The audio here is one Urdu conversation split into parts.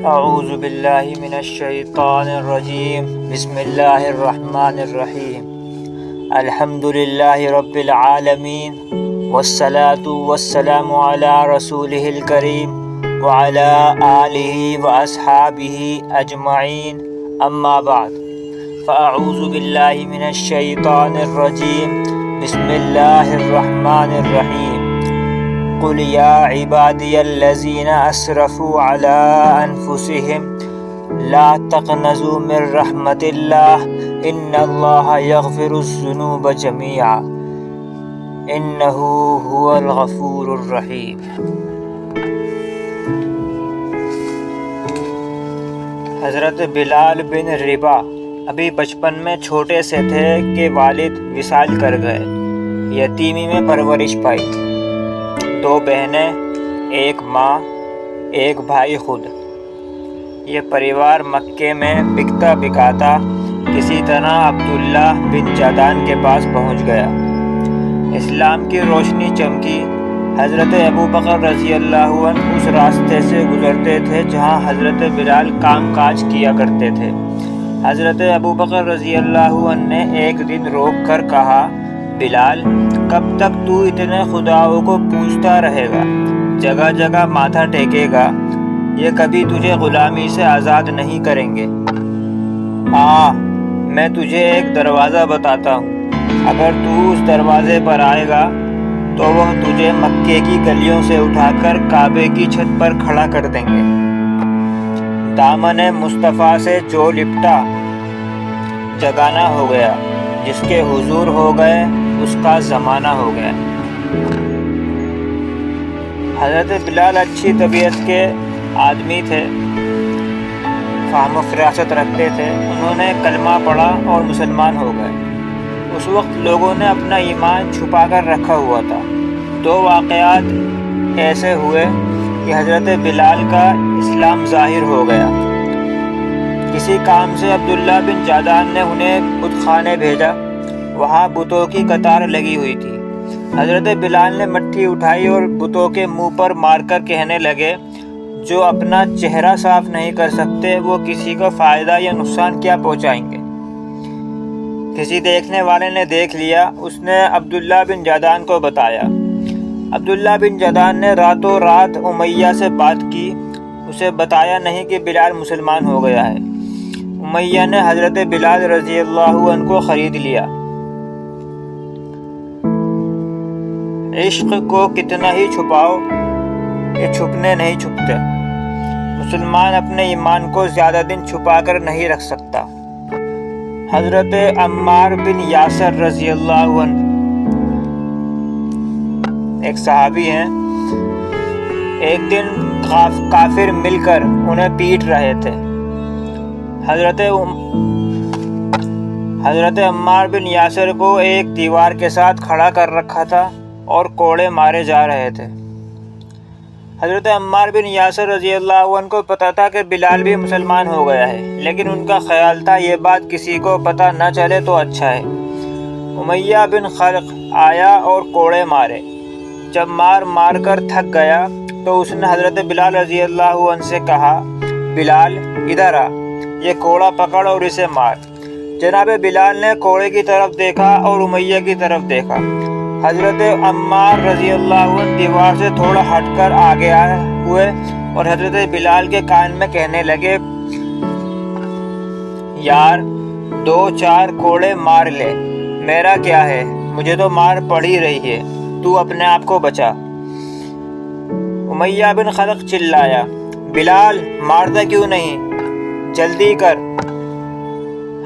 اعوذ باللہ من الشیطان الرجیم بسم اللہ الرحمن الرحیم الحمد للہ رب العالمین والصلاة والسلام علی رسولہ الکریم وعلی آلہ واصحابہ اجمعین اما بعد فاعوذ باللہ من الشیطان الرجیم بسم اللہ الرحمن الرحیم قل یا عبادی الذین اسرفوا علی انفسهم لا تقنطوا من رحمت اللہ ان اللہ یغفر الذنوب جميعا انہ هو الغفور الرحیم۔ حضرت بلال بن ربا ابھی بچپن میں چھوٹے سے تھے کہ والد وصال کر گئے۔ یتیمی میں پرورش پائی۔ 2 بہنیں، ایک ماں، ایک بھائی خود۔ یہ پریوار مکے میں بکتا بکاتا کسی طرح عبداللہ بن جدعان کے پاس پہنچ گیا۔ اسلام کی روشنی چمکی۔ حضرت ابوبکر رضی اللہ عنہ اس راستے سے گزرتے تھے جہاں حضرت بلال کام کاج کیا کرتے تھے۔ حضرت ابوبکر رضی اللہ عنہ نے ایک دن روک کر کہا، بلال، کب تک تو اتنے خداؤں کو پوجتا رہے گا، جگہ جگہ ماتھا ٹیکے گا؟ یہ کبھی تجھے غلامی سے آزاد نہیں کریں گے۔ میں تجھے ایک دروازہ بتاتا ہوں، اگر تو اس دروازے پر آئے گا تو وہ تجھے مکے کی گلیوں سے اٹھا کر کعبے کی چھت پر کھڑا کر دیں گے۔ دامن مصطفیٰ سے جو لپٹا جگانا ہو گیا، جس کے حضور ہو گئے اس کا زمانہ ہو گیا۔ حضرت بلال اچھی طبیعت کے آدمی تھے، فہم و فراست رکھتے تھے۔ انہوں نے کلمہ پڑھا اور مسلمان ہو گئے۔ اس وقت لوگوں نے اپنا ایمان چھپا کر رکھا ہوا تھا۔ 2 واقعات ایسے ہوئے کہ حضرت بلال کا اسلام ظاہر ہو گیا۔ کسی کام سے عبداللہ بن جدعان نے انہیں بت خانے بھیجا۔ وہاں بتوں کی قطار لگی ہوئی تھی۔ حضرت بلال نے مٹھی اٹھائی اور بتوں کے منہ پر مار کر کہنے لگے، جو اپنا چہرہ صاف نہیں کر سکتے وہ کسی کو فائدہ یا نقصان کیا پہنچائیں گے؟ کسی دیکھنے والے نے دیکھ لیا، اس نے عبداللہ بن جدعان کو بتایا۔ عبداللہ بن جدعان نے راتوں رات امیہ سے بات کی، اسے بتایا نہیں کہ بلال مسلمان ہو گیا ہے۔ امیہ نے حضرت بلال رضی اللہ عنہ کو خرید لیا۔ عشق کو کتنا ہی چھپاؤ، یہ چھپنے نہیں چھپتے۔ مسلمان اپنے ایمان کو زیادہ دن چھپا کر نہیں رکھ سکتا۔ حضرت عمار بن یاسر رضی اللہ عنہ ایک صحابی ہیں۔ ایک دن کافر مل کر انہیں پیٹ رہے تھے۔ حضرت عمار بن یاسر کو ایک دیوار کے ساتھ کھڑا کر رکھا تھا اور کوڑے مارے جا رہے تھے۔ حضرت عمار بن یاسر رضی اللہ عنہ کو پتہ تھا کہ بلال بھی مسلمان ہو گیا ہے، لیکن ان کا خیال تھا یہ بات کسی کو پتہ نہ چلے تو اچھا ہے۔ امیہ بن خلق آیا اور کوڑے مارے۔ جب مار کر تھک گیا تو اس نے حضرت بلال رضی اللہ عنہ سے کہا، بلال ادھر آ، یہ کوڑا پکڑ اور اسے مار۔ جناب بلال نے کوڑے کی طرف دیکھا اور امیہ کی طرف دیکھا۔ حضرت عمار رضی اللہ عنہ دیوار سے تھوڑا ہٹ کر آگے آئے ہوئے اور حضرت بلال کے کان میں کہنے لگے، یار 2-4 کوڑے مار لے، میرا کیا ہے، مجھے تو مار پڑ ہی رہی ہے، تو اپنے آپ کو بچا۔ امیہ بن خلق چلایا، بلال مارتا کیوں نہیں، جلدی کر۔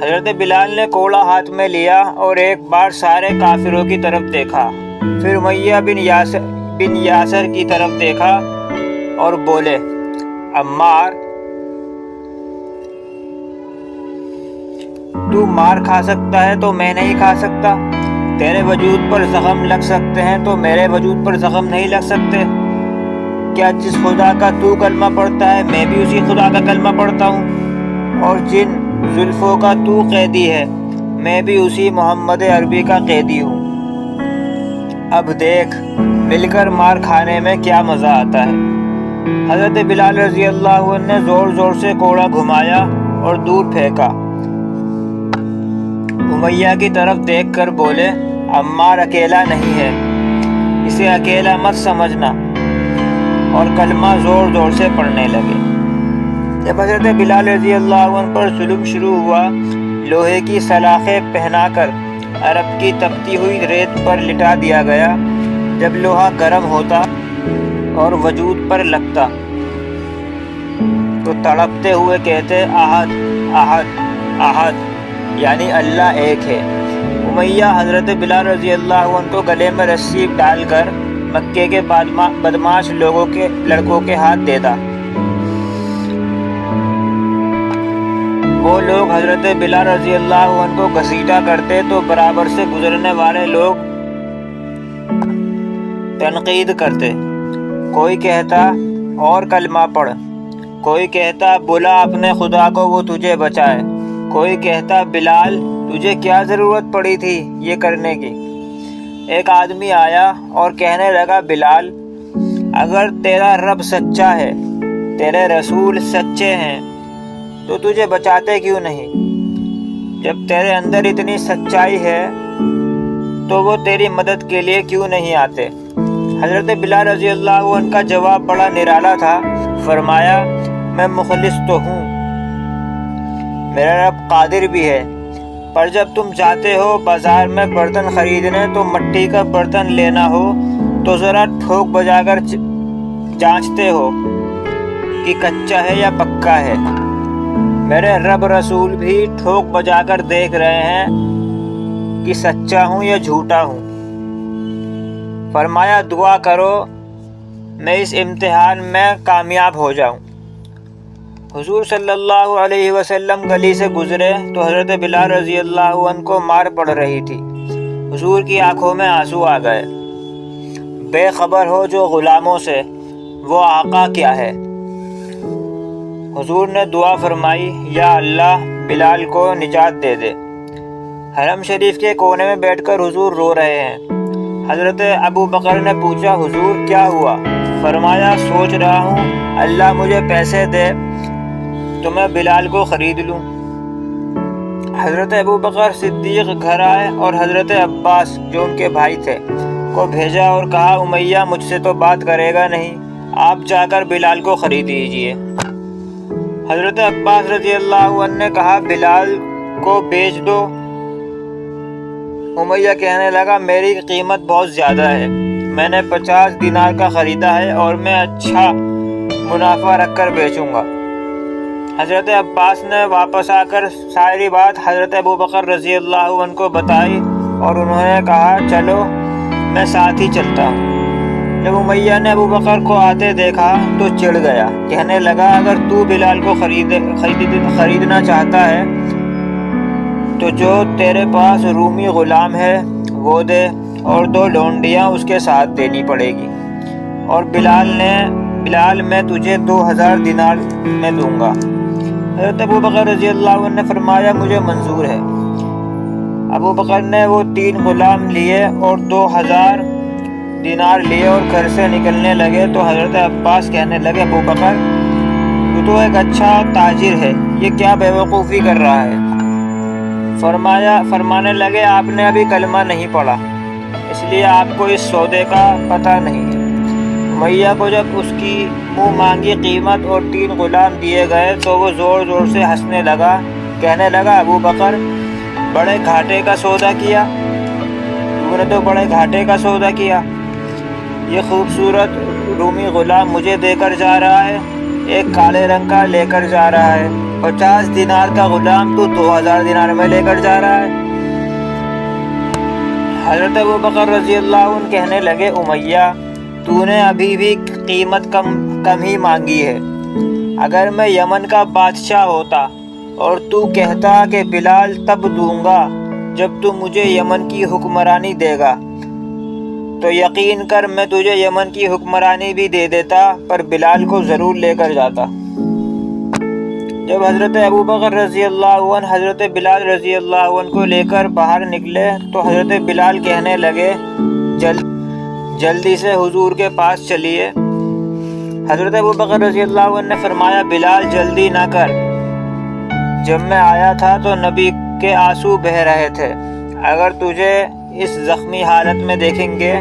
حضرت بلال نے کوڑا ہاتھ میں لیا اور ایک بار سارے کافروں کی طرف دیکھا، پھر امیہ بن یاسر کی طرف دیکھا اور بولے، عمار، تو مار کھا سکتا ہے تو میں نہیں کھا سکتا؟ تیرے وجود پر زخم لگ سکتے ہیں تو میرے وجود پر زخم نہیں لگ سکتے؟ کیا جس خدا کا تو کلمہ پڑھتا ہے میں بھی اسی خدا کا کلمہ پڑھتا ہوں؟ اور جن زلفوں کا تو قیدی ہے میں بھی اسی محمد عربی کا قیدی ہوں۔ اب دیکھ مل کر مار کھانے میں کیا مزہ آتا ہے۔ حضرت بلال رضی اللہ عنہ نے زور زور سے کوڑا گھمایا اور دور پھینکا۔ امیہ کی طرف دیکھ کر بولے، عمار اکیلا نہیں ہے، اسے اکیلا مت سمجھنا، اور کلمہ زور زور سے پڑھنے لگے۔ جب حضرت بلال رضی اللہ عنہ پر ظلم شروع ہوا، لوہے کی سلاخیں پہنا کر عرب کی تپتی ہوئی ریت پر لٹا دیا گیا۔ جب لوہا گرم ہوتا اور وجود پر لگتا تو تڑپتے ہوئے کہتے، احد احد احد، یعنی اللہ ایک ہے۔ امیہ حضرت بلال رضی اللہ عنہ کو گلے میں رسی ڈال کر مکے کے بدماش لڑکوں کے ہاتھ دیتا۔ وہ لوگ حضرت بلال رضی اللہ عنہ کو گھسیٹا کرتے تو برابر سے گزرنے والے لوگ تنقید کرتے۔ کوئی کہتا اور کلمہ پڑھ، کوئی کہتا بلا اپنے خدا کو وہ تجھے بچائے، کوئی کہتا بلال تجھے کیا ضرورت پڑی تھی یہ کرنے کی۔ ایک آدمی آیا اور کہنے لگا، بلال اگر تیرا رب سچا ہے، تیرے رسول سچے ہیں تو تجھے بچاتے کیوں نہیں؟ جب تیرے اندر اتنی سچائی ہے تو وہ تیری مدد کے لیے کیوں نہیں آتے؟ حضرت بلال رضی اللہ عنہ کا جواب بڑا نرالا تھا۔ فرمایا، میں مخلص تو ہوں، میرا رب قادر بھی ہے، پر جب تم جاتے ہو بازار میں برتن خریدنے تو مٹی کا برتن لینا ہو تو ذرا ٹھوک بجا کر جانچتے ہو کہ کچا ہے یا پکا ہے۔ میرے رب رسول بھی ٹھوک بجا کر دیکھ رہے ہیں کہ سچا ہوں یا جھوٹا ہوں۔ فرمایا، دعا کرو میں اس امتحان میں کامیاب ہو جاؤں۔ حضور صلی اللہ علیہ وسلم گلی سے گزرے تو حضرت بلال رضی اللہ عنہ کو مار پڑ رہی تھی۔ حضور کی آنکھوں میں آنسو آ گئے۔ بے خبر ہو جو غلاموں سے، وہ آقا کیا ہے؟ حضور نے دعا فرمائی، یا اللہ بلال کو نجات دے دے۔ حرم شریف کے کونے میں بیٹھ کر حضور رو رہے ہیں۔ حضرت ابو بکر نے پوچھا، حضور کیا ہوا؟ فرمایا، سوچ رہا ہوں اللہ مجھے پیسے دے تو میں بلال کو خرید لوں۔ حضرت ابو بکر صدیق گھر آئے اور حضرت عباس جو ان کے بھائی تھے کو بھیجا اور کہا، امیہ مجھ سے تو بات کرے گا نہیں، آپ جا کر بلال کو خرید لیجئے۔ حضرت عباس رضی اللہ عنہ نے کہا، بلال کو بیچ دو۔ امیہ کہنے لگا، میری قیمت بہت زیادہ ہے، میں نے 50 دینار کا خریدا ہے اور میں اچھا منافع رکھ کر بیچوں گا۔ حضرت عباس نے واپس آ کر ساری بات حضرت ابو بکر رضی اللہ عنہ کو بتائی اور انہوں نے کہا، چلو میں ساتھ ہی چلتا ہوں۔ جب امیہ نے ابو بکر کو آتے دیکھا تو چڑ گیا، کہنے لگا، اگر تو بلال کو خریدنا چاہتا ہے تو جو تیرے پاس رومی غلام ہے وہ دے، اور 2 لونڈیاں اس کے ساتھ دینی پڑے گی، اور بلال میں تجھے 2000 دینار میں دوں گا۔ حضرت ابو بکر رضی اللہ عنہ نے فرمایا، مجھے منظور ہے۔ ابو بکر نے وہ 3 غلام لیے اور 2000 دینار لیے اور گھر سے نکلنے لگے تو حضرت عباس کہنے لگے، ابو بکر تو ایک اچھا تاجر ہے، یہ کیا بے وقوفی کر رہا ہے؟ فرمانے لگے، آپ نے ابھی کلمہ نہیں پڑھا، اس لیے آپ کو اس سودے کا پتہ نہیں۔ امیہ کو جب اس کی منہ مانگی قیمت اور 3 غلام دیے گئے تو وہ زور زور سے ہنسنے لگا، کہنے لگا، ابو بکر بڑے گھاٹے کا سودا کیا، تو نے تو بڑے گھاٹے کا سودا کیا۔ یہ خوبصورت رومی غلام مجھے دے کر جا رہا ہے، ایک کالے رنگ کا لے کر جا رہا ہے، 50 دینار کا غلام تو 2000 دینار میں لے کر جا رہا ہے۔ حضرت ابو بکر رضی اللہ عنہ کہنے لگے، امیہ تو نے ابھی بھی قیمت کم ہی مانگی ہے۔ اگر میں یمن کا بادشاہ ہوتا اور تو کہتا کہ بلال تب دوں گا جب تو مجھے یمن کی حکمرانی دے گا تو یقین کر میں تجھے یمن کی حکمرانی بھی دے دیتا، پر بلال کو ضرور لے کر جاتا۔ جب حضرت ابو بکر رضی اللہ عنہ حضرت بلال رضی اللہ عنہ کو لے کر باہر نکلے تو حضرت بلال کہنے لگے، جلدی سے حضور کے پاس چلیے، حضرت ابو بکر رضی اللہ عنہ نے فرمایا بلال جلدی نہ کر، جب میں آیا تھا تو نبی کے آنسو بہہ رہے تھے، اگر تجھے اس زخمی حالت میں دیکھیں گے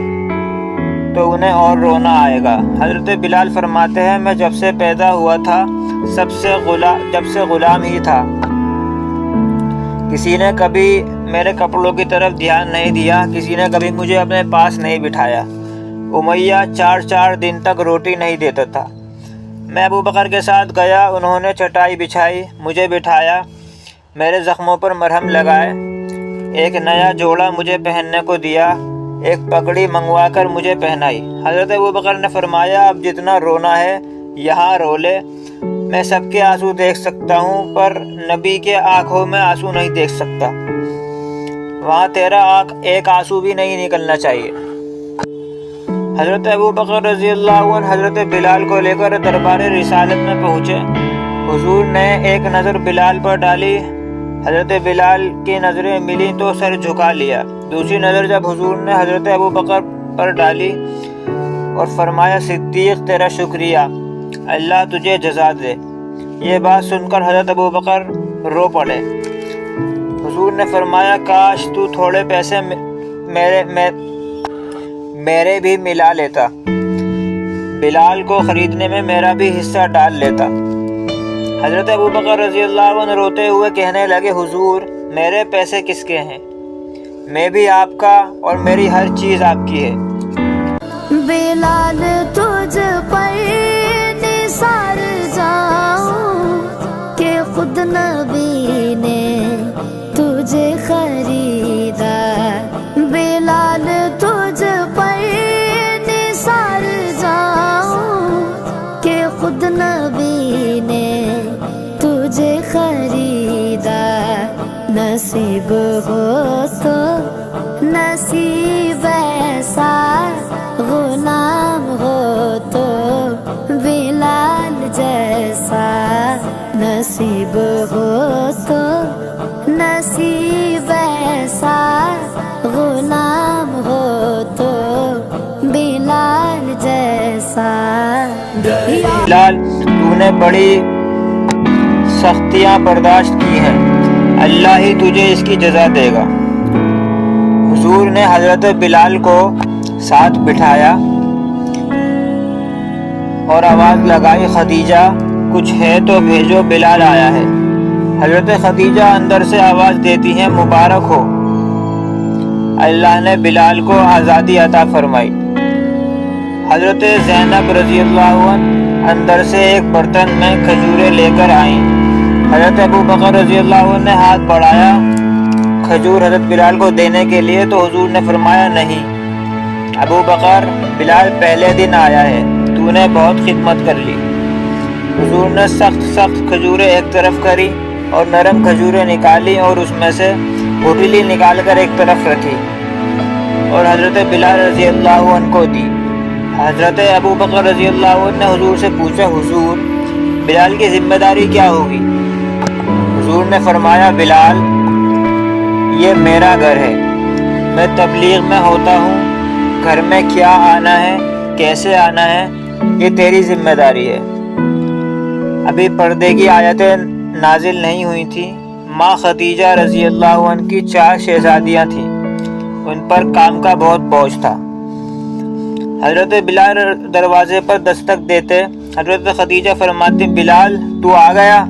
تو انہیں اور رونا آئے گا۔ حضرت بلال فرماتے ہیں میں جب سے پیدا ہوا تھا جب سے غلام ہی تھا، کسی نے کبھی میرے کپڑوں کی طرف دھیان نہیں دیا، کسی نے کبھی مجھے اپنے پاس نہیں بٹھایا، امیہ 4 دن تک روٹی نہیں دیتا تھا۔ میں ابو بکر کے ساتھ گیا، انہوں نے چٹائی بچھائی، مجھے بٹھایا، میرے زخموں پر مرہم لگائے، ایک نیا جوڑا مجھے پہننے کو دیا، ایک پگڑی منگوا کر مجھے پہنائی۔ حضرت ابو بکر نے فرمایا اب جتنا رونا ہے یہاں رو لے، میں سب کے آنسو دیکھ سکتا ہوں پر نبی کے آنکھوں میں آنسو نہیں دیکھ سکتا، وہاں تیرا ایک آنسو بھی نہیں نکلنا چاہیے۔ حضرت ابو بکر رضی اللہ عنہ حضرت بلال کو لے کر دربار رسالت میں پہنچے، حضور نے ایک نظر بلال پر ڈالی، حضرت بلال کی نظریں ملی تو سر جھکا لیا، دوسری نظر جب حضور نے حضرت ابو بکر پر ڈالی اور فرمایا صدیق تیرا شکریہ، اللہ تجھے جزا دے۔ یہ بات سن کر حضرت ابو بکر رو پڑے۔ حضور نے فرمایا کاش تو تھوڑے پیسے میرے بھی ملا لیتا، بلال کو خریدنے میں میرا بھی حصہ ڈال لیتا۔ حضرت ابو بکر رضی اللہ عنہ روتے ہوئے کہنے لگے حضور میرے پیسے کس کے ہیں، میں بھی آپ کا اور میری ہر چیز آپ کی ہے۔ بلال تجھ پر نثار جاؤں کہ خود نبی نے تجھے خریدا، بلال تجھ پر نثار جاؤں کہ خود نبی نے تجھے خریدا، نصیب ہو تو نصیب ایسا غلام ہو تو بلال جیسا، نصیب ہو تو نصیب ایسا غلام ہو تو بلال جیسا۔ بلال تو نے بڑی سختیاں برداشت کی ہیں، اللہ ہی تجھے اس کی جزا دے گا۔ حضور نے حضرت بلال کو ساتھ بٹھایا اور آواز لگائی خدیجہ کچھ ہے تو بھیجو بلال آیا ہے۔ حضرت خدیجہ اندر سے آواز دیتی ہیں مبارک ہو، اللہ نے بلال کو آزادی عطا فرمائی۔ حضرت زینب رضی اللہ عنہ اندر سے ایک برتن میں کھجوریں لے کر آئیں، حضرت ابو بکر رضی اللہ عنہ نے ہاتھ بڑھایا کھجور حضرت بلال کو دینے کے لیے تو حضور نے فرمایا نہیں ابو بکر، بلال پہلے دن آیا ہے، تو نے بہت خدمت کر لی۔ حضور نے سخت کھجوریں ایک طرف کری اور نرم کھجوریں نکالی اور اس میں سے گٹھلی نکال کر ایک طرف رکھی اور حضرت بلال رضی اللہ عنہ کو دی۔ حضرت ابو بکر رضی اللہ عنہ نے حضور سے پوچھا حضور بلال کی ذمہ داری کیا ہوگی؟ حضور نے فرمایا بلال یہ میرا گھر ہے، میں تبلیغ میں ہوتا ہوں، گھر میں کیا آنا ہے کیسے آنا ہے یہ تیری ذمہ داری ہے۔ ابھی پردے کی آیتیں نازل نہیں ہوئی تھیں، ماں خدیجہ رضی اللہ عنہ کی 4 شہزادیاں تھیں، ان پر کام کا بہت بوجھ تھا۔ حضرت بلال دروازے پر دستک دیتے، حضرت خدیجہ فرماتی بلال تو آ گیا؟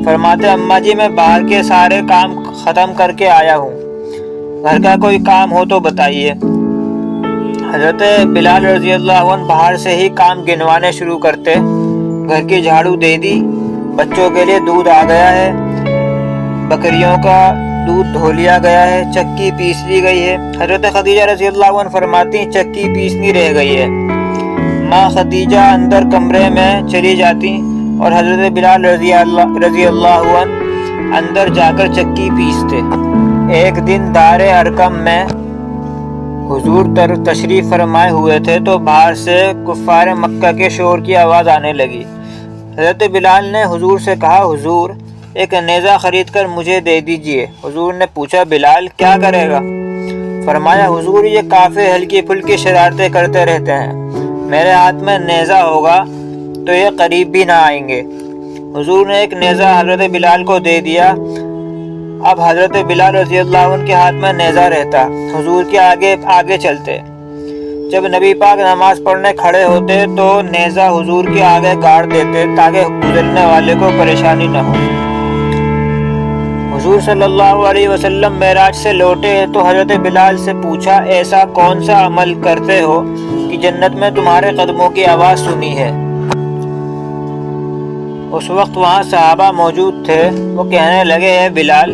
فرماتے اماں جی میں باہر کے سارے کام ختم کر کے آیا ہوں، گھر کا کوئی کام ہو تو بتائیے۔ حضرت بلال رضی اللہ عنہ باہر سے ہی کام گنوانے شروع کرتے، گھر کی جھاڑو دے دی، بچوں کے لیے دودھ آ گیا ہے، بکریوں کا دودھ دھو لیا گیا ہے، چکی پیس لی گئی ہے۔ حضرت خدیجہ رضی اللہ عنہ فرماتی چکی پیسنی رہ گئی ہے، ماں خدیجہ اندر کمرے میں چلی جاتی اور حضرت بلال رضی اللہ عنہ اندر جا کر چکی پیستے۔ ایک دن دار ارقم میں حضور تشریف فرمائے ہوئے تھے تو باہر سے کفار مکہ کے شور کی آواز آنے لگی۔ حضرت بلال نے حضور سے کہا حضور ایک نیزہ خرید کر مجھے دے دیجئے۔ حضور نے پوچھا بلال کیا کرے گا؟ فرمایا حضور یہ کافر ہلکی پھلکی شرارتیں کرتے رہتے ہیں، میرے ہاتھ میں نیزہ ہوگا تو یہ قریب بھی نہ آئیں گے۔ حضور نے ایک نیزہ حضرت بلال کو دے دیا۔ اب حضرت بلال رضی اللہ عنہ کے ہاتھ میں نیزہ رہتا، حضور کے آگے چلتے۔ جب نبی پاک نماز پڑھنے کھڑے ہوتے تو نیزہ حضور کے آگے گاڑ دیتے تاکہ گزرنے والے کو پریشانی نہ ہو۔ حضور صلی اللہ علیہ وسلم معراج سے لوٹے تو حضرت بلال سے پوچھا، ایسا کون سا عمل کرتے ہو کہ جنت میں تمہارے قدموں کی آواز سنی ہے؟ اس وقت وہاں صحابہ موجود تھے۔ وہ کہنے لگے، اے بلال،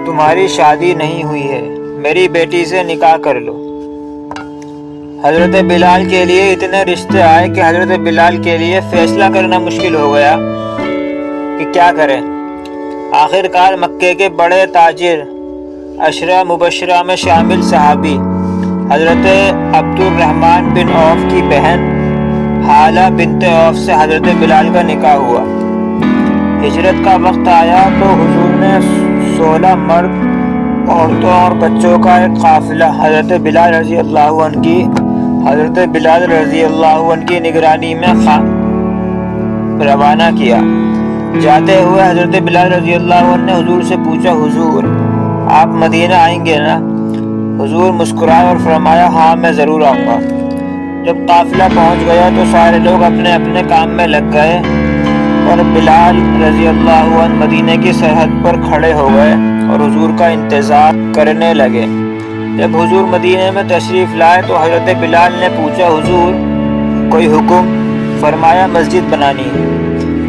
تمہاری شادی نہیں ہوئی ہے، میری بیٹی سے نکاح کر لو۔ حضرت بلال کے لیے اتنے رشتے آئے کہ حضرت بلال کے لیے فیصلہ کرنا مشکل ہو گیا کہ کیا کریں۔ آخر کار مکے کے بڑے تاجر، عشرہ مبشرہ میں شامل صحابی حضرت عبد الرحمن بن عوف کی بہن حالہ بنت عوف سے حضرت بلال کا نکاح ہوا۔ ہجرت کا وقت آیا تو حضور نے 16 مرد، عورتوں اور بچوں کا ایک قافلہ حضرت بلال رضی اللہ عنہ کی نگرانی میں روانہ کیا۔ جاتے ہوئے حضرت بلال رضی اللہ عنہ نے حضور سے پوچھا، حضور آپ مدینہ آئیں گے نا؟ حضور مسکرائے اور فرمایا، ہاں میں ضرور آؤں گا۔ جب قافلہ پہنچ گیا تو سارے لوگ اپنے اپنے کام میں لگ گئے اور بلال رضی اللہ عنہ مدینے کی سرحد پر کھڑے ہو گئے اور حضور کا انتظار کرنے لگے۔ جب حضور مدینے میں تشریف لائے تو حضرت بلال نے پوچھا، حضور کوئی حکم؟ فرمایا، مسجد بنانی ہے۔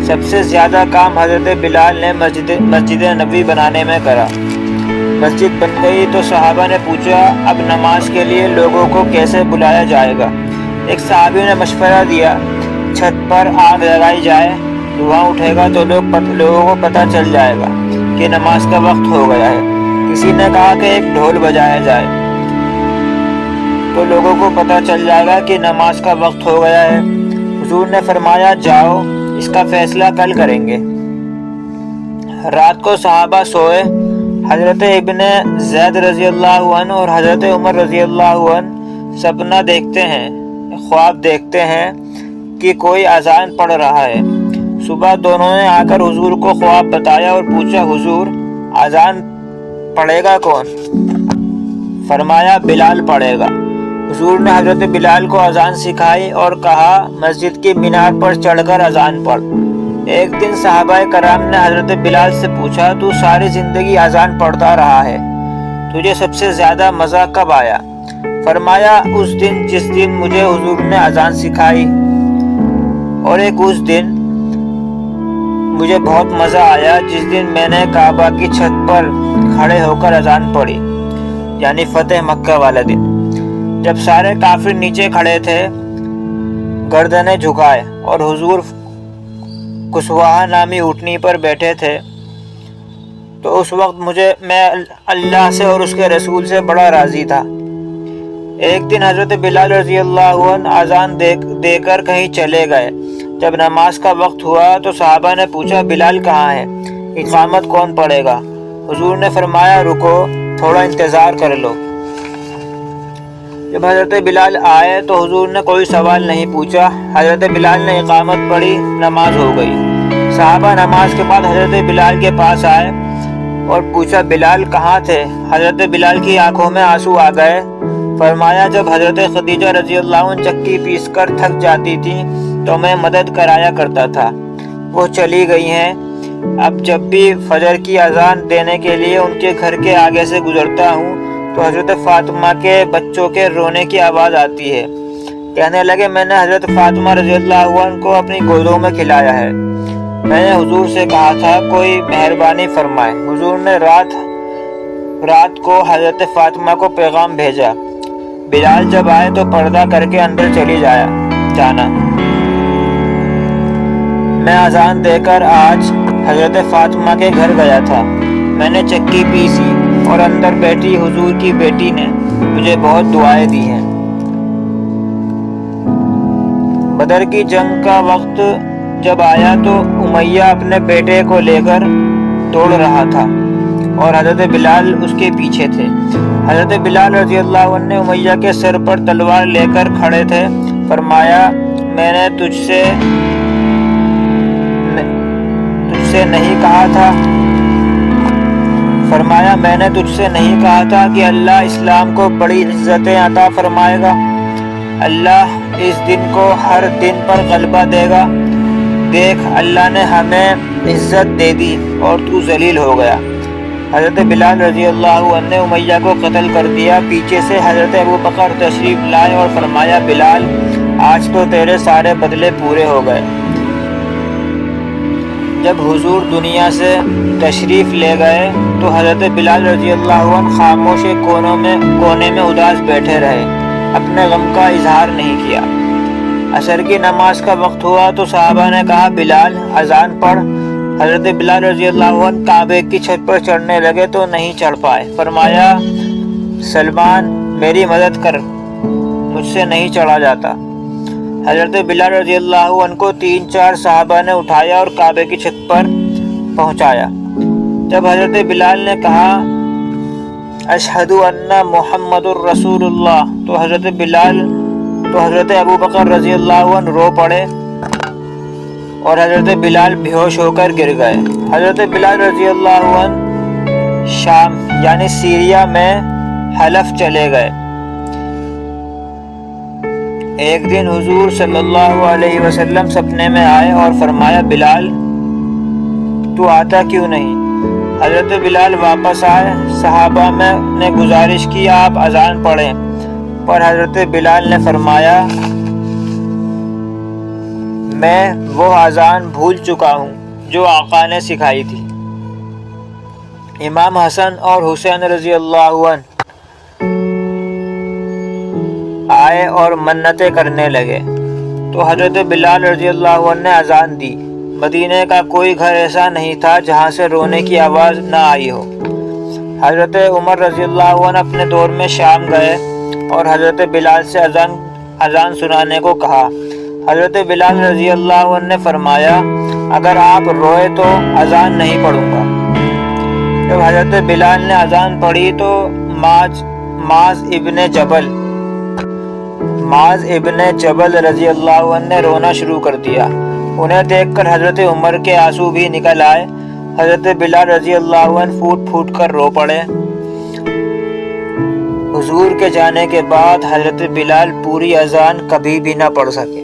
سب سے زیادہ کام حضرت بلال نے مسجد نبوی بنانے میں کرا۔ مسجد بن گئی تو صحابہ نے پوچھا، اب نماز کے لیے لوگوں کو کیسے بلایا جائے گا؟ ایک صحابی نے مشورہ دیا، چھت پر آگ لگائی جائے، دھواں اٹھے گا تو لوگوں کو پتہ چل جائے گا کہ نماز کا وقت ہو گیا ہے۔ کسی نے کہا کہ ایک ڈھول بجایا جائے تو لوگوں کو پتہ چل جائے گا کہ نماز کا وقت ہو گیا ہے۔ حضور نے فرمایا، جاؤ، اس کا فیصلہ کل کریں گے۔ رات کو صحابہ سوئے۔ حضرت ابن زید رضی اللہ عنہ اور حضرت عمر رضی اللہ عنہ سپنا دیکھتے ہیں، خواب دیکھتے ہیں کہ کوئی اذان پڑھ رہا ہے۔ صبح دونوں نے آ کر حضور کو خواب بتایا اور پوچھا، حضور اذان پڑھے گا کون؟ فرمایا، بلال پڑھے گا۔ حضور نے حضرت بلال کو اذان سکھائی اور کہا، مسجد کی مینار پر چڑھ کر اذان پڑھ۔ ایک دن صحابہ کرام نے حضرت بلال سے پوچھا، تو ساری زندگی اذان پڑھتا رہا ہے، تجھے سب سے زیادہ مزہ کب آیا؟ فرمایا، اس دن جس دن مجھے حضور نے اذان سکھائی، اور ایک اس دن مجھے بہت مزہ آیا جس دن میں نے کعبہ کی چھت پر کھڑے ہو کر اذان پڑھی، یعنی فتح مکہ والا دن، جب سارے کافر نیچے کھڑے تھے گردنیں جھکائے اور حضور کسواہا نامی اونٹنی پر بیٹھے تھے۔ تو اس وقت میں اللہ سے اور اس کے رسول سے بڑا راضی تھا۔ ایک دن حضرت بلال رضی اللہ عنہ اذان دے کر کہیں چلے گئے۔ جب نماز کا وقت ہوا تو صحابہ نے پوچھا، بلال کہاں ہے؟ اقامت کون پڑھے گا؟ حضور نے فرمایا، رکو، تھوڑا انتظار کر لو۔ جب حضرت بلال آئے تو حضور نے کوئی سوال نہیں پوچھا۔ حضرت بلال نے اقامت پڑھی، نماز ہو گئی۔ صحابہ نماز کے بعد حضرت بلال کے پاس آئے اور پوچھا، بلال کہاں تھے؟ حضرت بلال کی آنکھوں میں آنسو آ گئے۔ فرمایا، جب حضرت خدیجہ رضی اللہ عنہ چکی پیس کر تھک جاتی تھی تو میں مدد کرایا کرتا تھا، وہ چلی گئی ہیں۔ اب جب بھی فجر کی اذان دینے کے لیے ان کے گھر کے آگے سے گزرتا ہوں تو حضرت فاطمہ کے بچوں کے رونے کی آواز آتی ہے۔ کہنے لگے، میں نے حضرت فاطمہ رضی اللہ عنہ کو اپنی گودوں میں کھلایا ہے۔ میں نے حضور سے کہا تھا کوئی مہربانی فرمائے۔ حضور نے رات کو حضرت فاطمہ کو پیغام بھیجا، بلال جب آئے تو پردہ کر کے اندر چلی جانا۔ میں اذان دے کر آج حضرت فاطمہ کے گھر گیا تھا۔ میں نے چکی پیسی اور اندر بیٹھی حضور کی بیٹی نے مجھے بہت دعائیں دی ہیں۔ بدر کی جنگ کا وقت جب آیا تو امیہ اپنے بیٹے کو لے کر دوڑ رہا تھا اور حضرت بلال اس کے پیچھے تھے۔ حضرت بلال رضی اللہ عنہ نے امیہ کے سر پر تلوار لے کر کھڑے تھے۔ فرمایا میں نے تجھ سے نہیں کہا تھا کہ اللہ اسلام کو بڑی عزتیں عطا فرمائے گا، اللہ اس دن کو ہر دن پر غلبہ دے گا، دیکھ اللہ نے ہمیں عزت دے دی اور تو ذلیل ہو گیا۔ حضرت بلال رضی اللہ عنہ نے امیہ کو قتل کر دیا۔ پیچھے سے حضرت ابوبکر تشریف لائے اور فرمایا بلال آج تو تیرے سارے بدلے پورے ہو گئے۔ جب حضور دنیا سے تشریف لے گئے تو حضرت بلال رضی اللہ عنہ خاموش کونے میں اداس بیٹھے رہے، اپنے غم کا اظہار نہیں کیا۔ عصر کی نماز کا وقت ہوا تو صحابہ نے کہا بلال اذان پڑھ۔ حضرت بلال رضی اللہ عنہ کعبے کی چھت پر چڑھنے لگے تو نہیں چڑھ پائے۔ فرمایا سلمان میری مدد کر، مجھ سے نہیں چڑھا جاتا۔ حضرت بلال رضی اللہ عنہ کو 3-4 صحابہ نے اٹھایا اور کعبے کی چھت پر پہنچایا۔ جب حضرت بلال نے کہا اشہد ان محمد الرسول اللہ تو حضرت ابوبکر رضی اللہ عنہ رو پڑے اور حضرت بلال بے ہوش ہو کر گر گئے۔ حضرت بلال رضی اللہ عنہ شام یعنی سیریا میں حلف چلے گئے۔ ایک دن حضور صلی اللہ علیہ وسلم سپنے میں آئے اور فرمایا بلال تو آتا کیوں نہیں؟ حضرت بلال واپس آئے۔ صحابہ نے گزارش کی آپ اذان پڑھیں، پر حضرت بلال نے فرمایا میں وہ اذان بھول چکا ہوں جو آقا نے سکھائی تھی۔ امام حسن اور حسین رضی اللہ عنہ آئے اور منتیں کرنے لگے تو حضرت بلال رضی اللہ عنہ نے اذان دی۔ مدینے کا کوئی گھر ایسا نہیں تھا جہاں سے رونے کی آواز نہ آئی ہو۔ حضرت عمر رضی اللہ عنہ اپنے دور میں شام گئے اور حضرت بلال سے اذان سنانے کو کہا۔ حضرت بلال رضی اللہ عنہ نے فرمایا اگر آپ روئے تو اذان نہیں پڑھوں گا۔ جب حضرت بلال نے اذان پڑھی تو معاذ ابن جبل رضی اللہ عنہ نے رونا شروع کر دیا۔ انہیں دیکھ کر حضرت عمر کے آنسو بھی نکل آئے۔ حضرت بلال رضی اللہ عنہ پھوٹ پھوٹ کر رو پڑے۔ حضور کے جانے کے بعد حضرت بلال پوری اذان کبھی بھی نہ پڑھ سکے۔